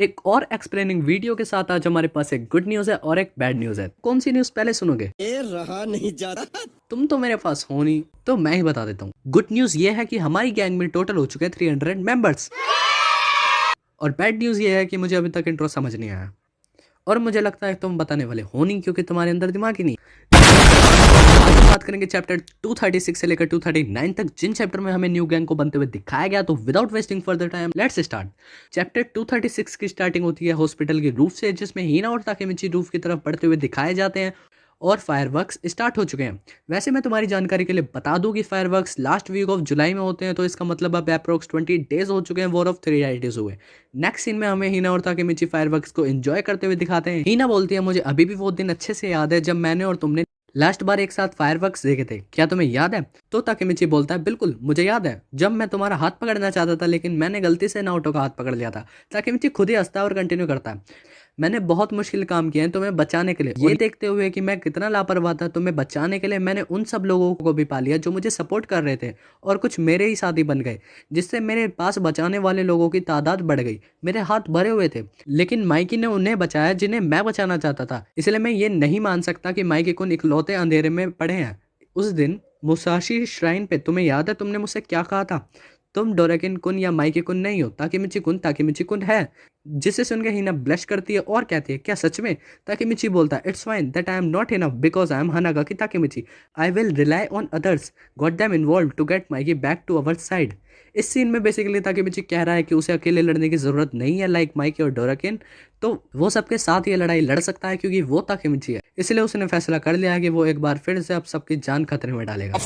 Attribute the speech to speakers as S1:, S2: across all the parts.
S1: एक और explaining video के साथ आज हमारे पास एक गुड न्यूज है और एक बैड न्यूज है। कौन सी न्यूज पहले सुनोगे?
S2: ये रहा नहीं जा रहा।
S1: तुम तो मेरे पास हो नहीं, तो मैं ही बता देता हूँ। गुड न्यूज ये है कि हमारी गैंग में टोटल हो चुके हैं 300 मेंबर्स। और बैड न्यूज ये है कि मुझे अभी तक इंट्रो समझ नहीं आया, और मुझे लगता है तुम बताने वाले हो नहीं क्योंकि तुम्हारे अंदर दिमाग ही नहीं। आज हम बात करेंगे चैप्टर 236 से लेकर 239 तक, जिन चैप्टर में हमें न्यू गैंग को बनते हुए दिखाया गया। तो without wasting further time let's start. Chapter 236 की स्टार्टिंग होती है हॉस्पिटल की रूफ से, जिसमें हीना और ताकेमिची रूफ की तरफ बढ़ते हुए दिखाए जाते हैं और फायरवर्क्स स्टार्ट हो चुके हैं। वैसे मैं तुम्हारी जानकारी के लिए बता दूं कि fireworks last week of July में होते हैं, तो इसका मतलब अब अप्रोक्स 20 डेज हो चुके हैं वॉर ऑफ 3 डेज हुए। नेक्स्ट सीन में हमें हीना और ताकेमिची फायरवर्क्स को एंजॉय करते हुए दिखाते हैं। हीना बोलती है, मुझे अभी भी वो दिन अच्छे से याद है जब मैंने और तुमने लास्ट बार एक साथ फायरवर्क्स देखे थे, क्या तुम्हें याद है? तो ताकेमिची बोलता है, बिल्कुल मुझे याद है, जब मैं तुम्हारा हाथ पकड़ना चाहता था लेकिन मैंने गलती से नाओटो का हाथ पकड़ लिया था। ताकेमिची खुद ही हंसता है और कंटिन्यू करता है, मैंने बहुत मुश्किल काम किए हैं तुम्हें बचाने के लिए। ये देखते हुए कि मैं कितना लापरवाह था तुम्हें बचाने के लिए, मैंने उन सब लोगों को भी पा लिया जो मुझे सपोर्ट कर रहे थे, और कुछ मेरे ही साथी बन गए, जिससे मेरे पास बचाने वाले लोगों की तादाद बढ़ गई। मेरे हाथ भरे हुए थे, लेकिन माइकी ने उन्हें बचाया जिन्हें मैं बचाना चाहता था। इसलिए मैं ये नहीं मान सकता कि माइकी कुन इकलौते अंधेरे में पड़े हैं। उस दिन मुसाशी श्राइन पे तुम्हें याद है तुमने मुझसे क्या कहा था? तुम डोरेकिन कुन या माइकी कुन नहीं हो, ताकेमिची कुन है। जिसे सुनकर हिना ब्लश करती है और कहती है, क्या सच में? ताकेमिची बोलता है, it's fine that I am not enough because I am Hanagaki Takemichi. I will rely on others, got them involve to get Mikey back to our side. इस सीन में बेसिकली ताकेमिची कह रहा है कि उसे अकेले लड़ने की जरूरत नहीं है लाइक माइकी और डोरेकिन, तो वो सबके साथ ये लड़ाई लड़ सकता है क्योंकि वो ताकेमिची है। इसलिए उसने फैसला कर लिया है कि वो एक बार फिर से अब सबकी जान खतरे में डालेगा।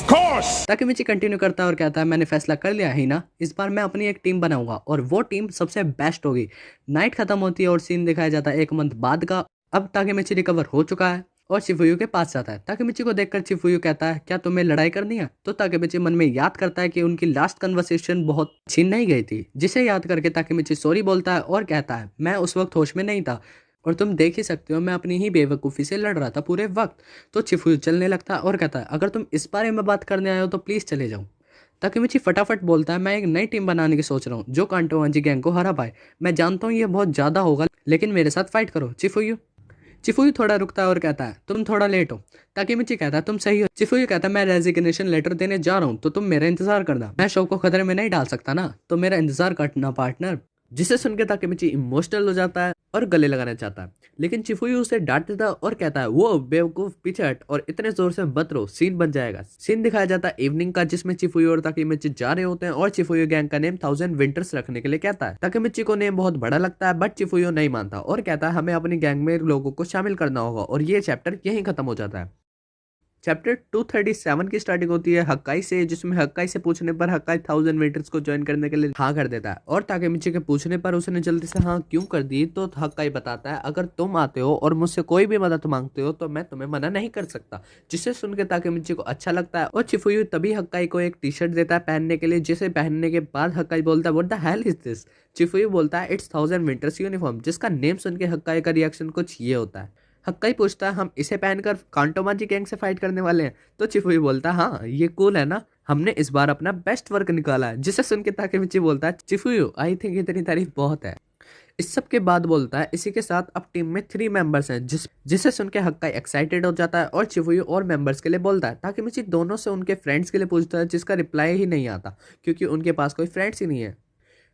S1: ताकेमिची कंटिन्यू करता है और कहता है, मैंने फैसला कर लिया है ना, इस बार मैं अपनी एक टीम बनाऊंगा और वो टीम सबसे बेस्ट होगी। नाइट खत्म होती है और सीन दिखाया जाता है एक मंथ बाद का। अब ताकेमिची रिकवर हो चुका है और चिफुयू के पास जाता है। ताकेमिची को देखकर चिफुयू कहता है, क्या तुम्हें लड़ाई करनी है? तो ताकेमिची मन में याद करता है कि उनकी लास्ट कन्वर्सेशन बहुत अच्छी नहीं गई थी, जिसे याद करके ताकेमिची सॉरी बोलता है और कहता है, मैं उस वक्त होश में नहीं था और तुम देख ही सकते हो मैं अपनी ही बेवकूफ़ी से लड़ रहा था पूरे वक्त। तो चिफुयू चलने लगता है और कहता है, अगर तुम इस बारे में बात करने आए हो तो प्लीज़ चले जाओ। ताकेमिची फटाफट बोलता है, मैं एक नई टीम बनाने की सोच रहा हूँ जो कांटोमांजी गैंग को हरा पाए। मैं जानता हूँ ये बहुत ज़्यादा होगा, लेकिन मेरे साथ फाइट करो चिफुयू। चिफुयू थोड़ा रुकता है और कहता है, तुम थोड़ा लेट हो। ताकेमिची कहता है, तुम सही हो। चिफुयू कहता है, मैं रेजिग्नेशन लेटर देने जा रहा हूँ तो तुम मेरा इंतजार करना, मैं शो को खतरे में नहीं डाल सकता ना, तो मेरा इंतजार करना पार्टनर। जिसे सुनकर ताकेमिची इमोशनल हो जाता है और गले लगाना चाहता है, लेकिन चिफुयू उसे डांट देता है और कहता है, वो बेवकूफ पीछे हट और इतने जोर से मत रो, सीन बन जाएगा। सीन दिखाया जाता है इवनिंग का, जिसमें चिफुयू और ताकेमिची जा रहे होते हैं और चिफुयू गैंग का नेम 1000 विंटर्स रखने के लिए कहता है। ताकेमिची को नेम बहुत बड़ा लगता है, बट चिफुयू नहीं मानता और कहता है, हमें अपनी गैंग में लोगों को शामिल करना होगा, और ये चैप्टर यहीं खत्म हो जाता है। चैप्टर 237 की स्टार्टिंग होती है हक्काई से, जिसमें हक्काई से पूछने पर हक्काई 1000 विंटर्स को ज्वाइन करने के लिए हाँ कर देता है, और ताकेमिची के पूछने पर उसने जल्दी से हाँ क्यों कर दी, तो हक्काई बताता है, अगर तुम आते हो और मुझसे कोई भी मदद मांगते हो तो मैं तुम्हें मना नहीं कर सकता। जिसे सुनकर ताकेमिची को अच्छा लगता है और चिफुयू तभी हक्काई को एक टी शर्ट देता है पहनने के लिए, जिसे पहनने के बाद हक्काई बोलता है, what the hell is this? Chifuyu बोलता है, इट्स 1000 विंटर्स यूनिफॉर्म, जिसका नेम सुन के हक्काई का रिएक्शन कुछ ये होता है। हक्काई पूछता है, हम इसे पहनकर कांटोमांजी गैंग से फाइट करने वाले हैं? तो चिफुयू बोलता है, हाँ ये कूल है ना, हमने इस बार अपना बेस्ट वर्क निकाला है। जिसे सुन के ताकेमिची बोलता है, चिफुयू आई थिंक इतनी तारीफ बहुत है। इस सब के बाद बोलता है, इसी के साथ अब टीम में 3 मेंबर्स हैं, जिसे सुन के हक्काई एक्साइटेड हो जाता है और चिफुयू और मेंबर्स के लिए बोलता है। ताकेमिची दोनों से उनके फ्रेंड्स के लिए पूछता है, जिसका रिप्लाई ही नहीं आता क्योंकि उनके पास कोई फ्रेंड्स ही नहीं है।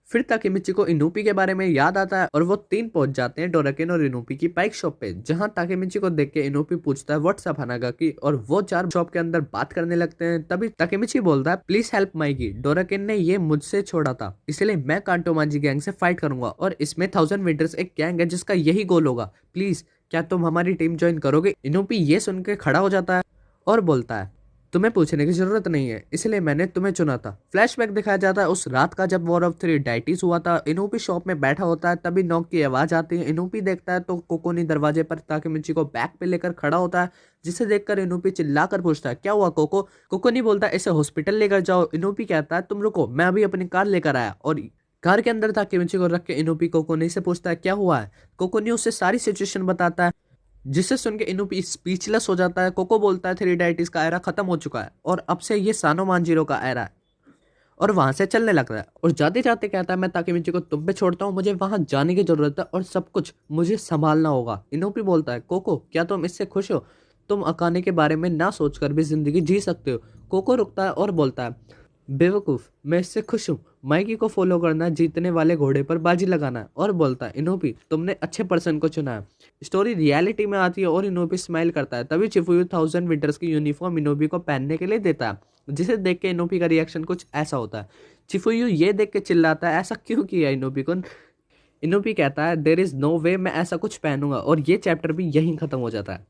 S1: फिर ताकेमिची को इनुपी के बारे में याद आता है और वो 3 पहुंच जाते हैं डोरेकिन और इनुपी की बाइक शॉप पे, जहां ताकेमिची को देख के इनुपी पूछता है, व्हाट्सअप हनागाकी, और वो 4 शॉप के अंदर बात करने लगते हैं। तभी ताकेमिची बोलता है, प्लीज हेल्प माइकी, डोरेकिन ने ये मुझसे छोड़ा था, इसलिए मैं कांटोमांजी गैंग से फाइट करूंगा और इसमें 1000 विंटर्स एक गैंग है जिसका यही गोल होगा, प्लीज क्या तुम हमारी टीम ज्वाइन करोगे? इनुपी ये सुन के खड़ा हो जाता है और बोलता है, तुम्हें पूछने की जरूरत नहीं है, इसलिए मैंने तुम्हें चुना था। फ्लैशबैक दिखाया जाता है उस रात का जब वॉर ऑफ 3 डाइटीज हुआ था। इनुपी शॉप में बैठा होता है, तभी नॉक की आवाज आती है। इनुपी देखता है तो कोकोनी दरवाजे पर ताकेमिची को बैक पे लेकर खड़ा होता है, जिसे देखकर इनुपी चिल्लाकर पूछता है, क्या हुआ कोको? कोकोनी बोलता है, इसे हॉस्पिटल लेकर जाओ। इनुपी कहता है, तुम रुको, मैं अभी अपनी कार लेकर आया, और कार के अंदर ताकेमिची को रख के इनुपी कोकोनी से पूछता है, क्या हुआ है? कोकोनी उससे सारी सिचुएशन बताता है, जिसे सुन के इनुपी स्पीचलेस हो जाता है। कोको बोलता है, 3 डाइटिस का एरा खत्म हो चुका है और अब से ये सानो मांजिरो का एरा है, और वहां से चलने लगता है और जाते जाते कहता है मैं ताकेमिची को तुम पे छोड़ता हूँ, मुझे वहां जाने की जरूरत है और सब कुछ मुझे संभालना होगा। इनोपी बोलता है कोको क्या तुम इससे खुश हो, तुम अकाने के बारे में ना सोचकर भी जिंदगी जी सकते हो। कोको रुकता है और बोलता है बेवकूफ, मैं इससे खुश हूँ, माइकी को फॉलो करना, जीतने वाले घोड़े पर बाजी लगाना है। और बोलता है इनोपी तुमने अच्छे पर्सन को चुना है। स्टोरी रियलिटी में आती है और इनोपी स्माइल करता है। तभी चिफुयू 1000 विंटर्स की यूनिफॉर्म इनोपी को पहनने के लिए देता है, जिसे देख के इनोपी का रिएक्शन कुछ ऐसा होता है। चिफुयू ये देख के चिल्लाता है ऐसा क्यों किया इनोपी को। इनोपी कहता है देयर इज नो वे मैं ऐसा कुछ पहनूंगा, और ये चैप्टर भी यहीं खत्म हो जाता है।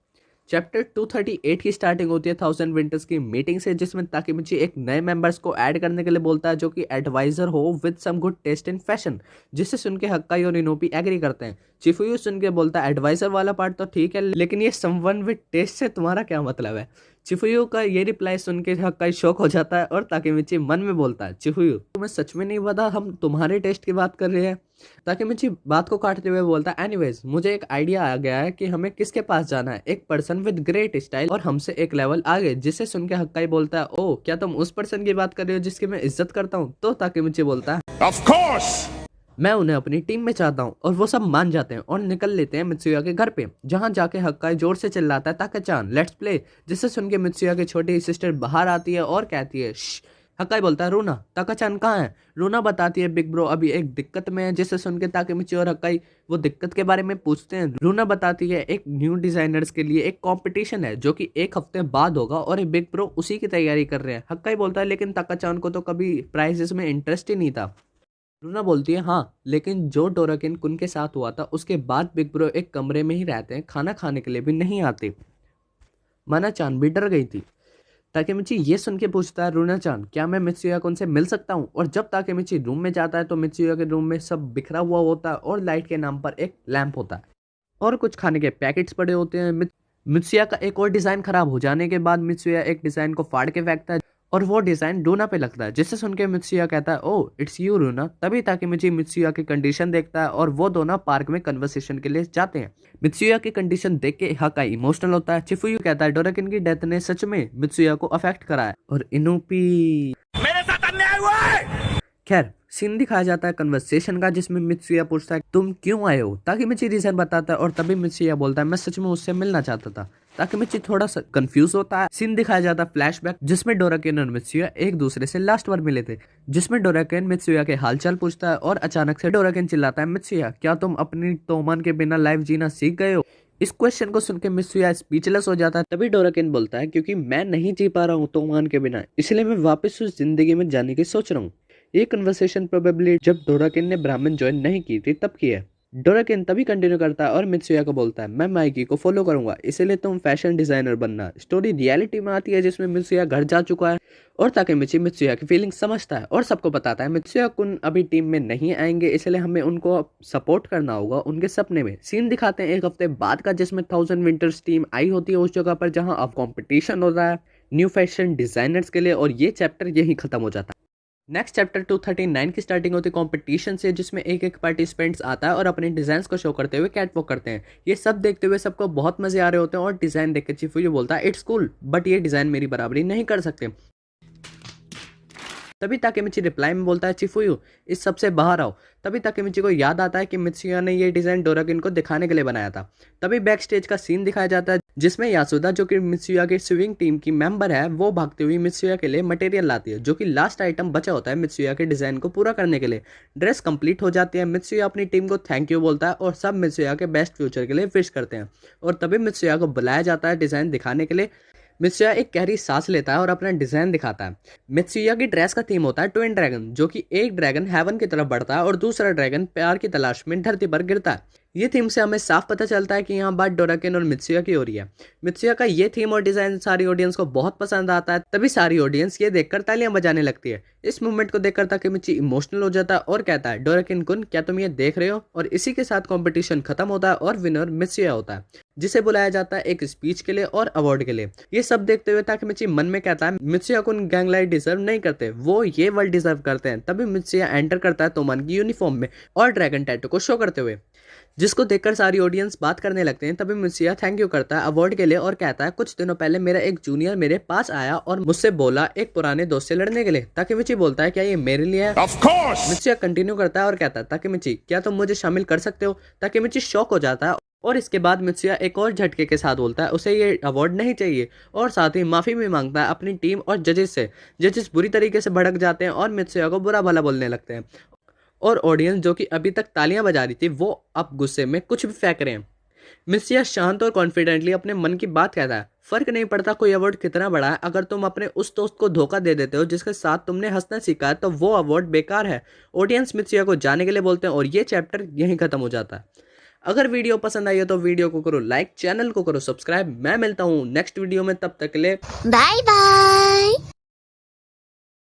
S1: चैप्टर 238 की स्टार्टिंग होती है 1000 विंटर्स की मीटिंग से, जिसमें ताकेमिची एक नए मेंबर्स को ऐड करने के लिए बोलता है जो कि एडवाइजर हो with some good taste in fashion, जिसे सुन के हक्काई और इनोपी एग्री करते हैं। चिफुयू सुन के बोलता है एडवाइजर वाला पार्ट तो ठीक है, लेकिन ये समवन विद टेस्ट से तुम्हारा क्या मतलब है। चिफुयू का ये रिप्लाई सुन के हक्काई शॉक हो जाता है और ताकेमिची मन में बोलता है चिफुयू तुम्हें सच में नहीं पता हम तुम्हारे टेस्ट की बात कर रहे हैं। ताकेमिची बात को काटते हुए बोलता है एनीवेज मुझे एक आइडिया आ गया है कि हमें किसके पास जाना है, एक पर्सन विद ग्रेट स्टाइल और हमसे एक लेवल आगे। जिसे सुन के हक्काई बोलता है ओ क्या तुम उस पर्सन की बात कर रहे हो जिसकी मैं इज्जत करता हूँ। तो ताकेमिची बोलता है
S2: ऑफ कोर्स
S1: मैं उन्हें अपनी टीम में चाहता हूँ। और वो सब मान जाते हैं और निकल लेते हैं मित्सुया के घर पे, जहाँ जाके हक्काई जोर से चिल्लाता है ताका-चान लेट्स प्ले। जिसे सुन के मित्सुया की छोटी सिस्टर बाहर आती है और कहती है श्श। हक्काई बोलता है रूना ताका-चान कहाँ है। रूना बताती है बिग ब्रो अभी एक दिक्कत में है, जिसे सुन के ताकेमिची और हक्काई वो दिक्कत के बारे में पूछते हैं। रूना बताती है एक न्यू डिजाइनर्स के लिए एक कंपटीशन है जो कि एक हफ्ते बाद होगा और बिग ब्रो उसी की तैयारी कर रहे हैं। हक्काई बोलता है लेकिन ताका-चान को तो कभी प्राइजेस में इंटरेस्ट ही नहीं था। लूना बोलती है हाँ लेकिन जो डोराकिन कुन के साथ हुआ था उसके बाद बिग ब्रो एक कमरे में ही रहते हैं, खाना खाने के लिए भी नहीं आते। माना चान भी डर गई थी। ताकेमिची ये सुन के पूछता है रूना चान क्या मैं मित्सुया कुन से मिल सकता हूँ। और जब ताकेमिची रूम में जाता है तो मित्सुया के रूम में सब बिखरा हुआ होता है और लाइट के नाम पर एक लैंप होता है और कुछ खाने के पैकेट्स पड़े होते हैं। मित्सुया का एक और डिजाइन खराब हो जाने के बाद मित्सुया एक डिजाइन को फाड़ के फेंकता है और वो डिजाइन रूना पे लगता है, जिससे सुन के मित्सुया कहता है ओ इट्स यू रूना। तभी ताकेमिची मित्सुया की कंडीशन देखता है और वो दोनों पार्क में कन्वर्सेशन के लिए जाते हैं। मित्सुया की कंडीशन देख के हक्काई इमोशनल होता है। चिफुयू कहता है डोराकिन की डेथ ने सच में मित्सुया को अफेक्ट करा है और इनोपी
S2: मेरे साथ अन्याय हुआ है।
S1: खैर सीन दिखाया जाता है कन्वर्सेशन का, जिसमें मित्सुया पूछता है तुम क्यों आए हो। ताकेमिची रीजन बताता है और तभी मित्सुया बोलता है मैं सच में उससे मिलना चाहता था। ताकेमिची थोड़ा सा कंफ्यूज होता है। सीन दिखाया जाता है फ्लैशबैक, जिसमें डोराकेन और मित्सुया एक दूसरे से लास्ट बार मिले थे, जिसमें डोराकेन मित्सुया के हालचाल पूछता है और अचानक से डोराकेन चिल्लाता है मित्सुया क्या तुम अपनी तोमन के बिना लाइफ जीना सीख गए हो। इस क्वेश्चन को सुनकर मित्सुया स्पीचलेस हो जाता है। तभी डोराकेन बोलता है क्योंकि मैं नहीं जी पा रहा हूँ तोमान के बिना, इसलिए मैं वापस उस जिंदगी में जाने की सोच रहा हूँ। ये कन्वर्सेशन प्रोबेबली जब डोराकेन ने ब्राह्मण ज्वाइन नहीं की थी तब की है। डोराकेन तभी कंटिन्यू करता है और मित्सुया को बोलता है मैं माइकी को फॉलो करूंगा, इसीलिए तुम फैशन डिजाइनर बनना। स्टोरी रियलिटी में आती है जिसमें मित्सुया घर जा चुका है और ताकेमिची मित्सुया की फीलिंग समझता है और सबको बताता है मित्सुया कुन अभी टीम में नहीं आएंगे, इसलिए हमें उनको सपोर्ट करना होगा उनके सपने में। सीन दिखाते हैं एक हफ्ते बाद का, जिसमें 1000 विंटर्स टीम आई होती है उस जगह पर जहाँ अब कॉम्पिटिशन हो रहा है न्यू फैशन डिजाइनर्स के लिए, और ये चैप्टर यही खत्म हो जाता है। नेक्स्ट चैप्टर 239 की स्टार्टिंग होती है कंपटीशन से, जिसमें एक एक पार्टिसिपेंट्स आता है और अपने डिजाइन्स को शो करते हुए कैटवॉक करते हैं। ये सब देखते हुए सबको बहुत मजे आ रहे होते हैं और डिजाइन देख के चिफुयू बोलता है इट्स कूल बट ये डिजाइन मेरी बराबरी नहीं कर सकते। तभी ताकेमिची रिप्लाई में बोलता है चिफुयू इस सबसे बाहर आओ। तभी ताकेमिची को याद आता है कि मित्सुया ने ये डिजाइन डोराकिन को दिखाने के लिए बनाया था। तभी बैक स्टेज का सीन दिखाया जाता है जिसमें यासुदा जो कि मित्सुया के स्विंग टीम की मेंबर है वो भागती हुई मित्सुया के लिए मटेरियल लाती है, जो कि लास्ट आइटम बचा होता है मित्सुया के डिजाइन को पूरा करने के लिए। ड्रेस कंप्लीट हो जाती है। मित्सुया अपनी टीम को थैंक यू बोलता है और सब मित्सुया के बेस्ट फ्यूचर के लिए विश करते हैं। और तभी मित्सुया को बुलाया जाता है डिजाइन दिखाने के लिए। मित्सुया एक गहरी सांस लेता है और अपना डिजाइन दिखाता है। मित्सुया की ड्रेस का थीम होता है ट्विन ड्रैगन, जो कि एक ड्रैगन हेवन की तरफ बढ़ता है और दूसरा ड्रैगन प्यार की तलाश में धरती पर गिरता है। ये थीम से हमें साफ पता चलता है कि यहाँ बात डोराकेन और मित्सुया की हो रही है। मित्सुया का ये थीम और डिजाइन सारी ऑडियंस को बहुत पसंद आता है। तभी सारी ऑडियंस ये देखकर तालियां बजाने लगती है। इस मूवमेंट को देखकर ताकेमिची इमोशनल हो जाता है और कहता है डोराकेन कुन क्या तुम ये देख रहे हो। और इसी के साथ कंपटीशन खत्म होता है और विनर मित्सुया होता है, जिसे बुलाया जाता है एक स्पीच के लिए और अवार्ड के लिए। ये सब देखते हुए ताकेमिची मन में कहता है मित्सुया कुन गैंग लाइफ डिजर्व नहीं करते, वो ये वर्ल्ड डिजर्व करते हैं। तभी मित्सुया एंटर करता है तोमान की यूनिफॉर्म में और ड्रैगन टैटू को शो करते हुए, जिसको देखकर सारी ऑडियंस बात करने लगते हैं। तभी मित्सुया थैंक यू करता है अवार्ड के लिए और कहता है कुछ दिनों पहले मेरा एक जूनियर मेरे पास आया और मुझसे बोला एक पुराने दोस्त से लड़ने के लिए। ताकेमिची बोलता है क्या ये मेरे लिए है?
S2: Of course!
S1: मित्सुया कंटिन्यू करता है और कहता है ताकेमिची क्या तुम मुझे शामिल कर सकते हो? ताकेमिची शॉक हो जाता है और इसके बाद मित्सुया एक और झटके के साथ बोलता है उसे ये अवार्ड नहीं चाहिए और साथ ही माफी भी मांगता है अपनी टीम और जजेस से। जजेस बुरी तरीके से भड़क जाते हैं और मित्सुया को बुरा भला बोलने लगते हैं और ऑडियंस जो कि अभी तक तालियां बजा रही थी वो अब गुस्से में कुछ भी फेंक रहे हैं। मित्सुया शांत और कॉन्फिडेंटली अपने मन की बात कहता है फर्क नहीं पड़ता कोई अवार्ड कितना बड़ा है, अगर तुम अपने उस दोस्त को धोखा दे देते हो जिसके साथ तुमने हंसना सीखा है तो वो अवार्ड बेकार है। ऑडियंस मित्सुया को जाने के लिए बोलते हैं और ये चैप्टर यहीं खत्म हो जाता है। अगर वीडियो पसंद आई हो तो वीडियो को करो लाइक, चैनल को करो सब्सक्राइब। मैं मिलता हूँ नेक्स्ट वीडियो में, तब तक के लिए
S3: बाय बाय।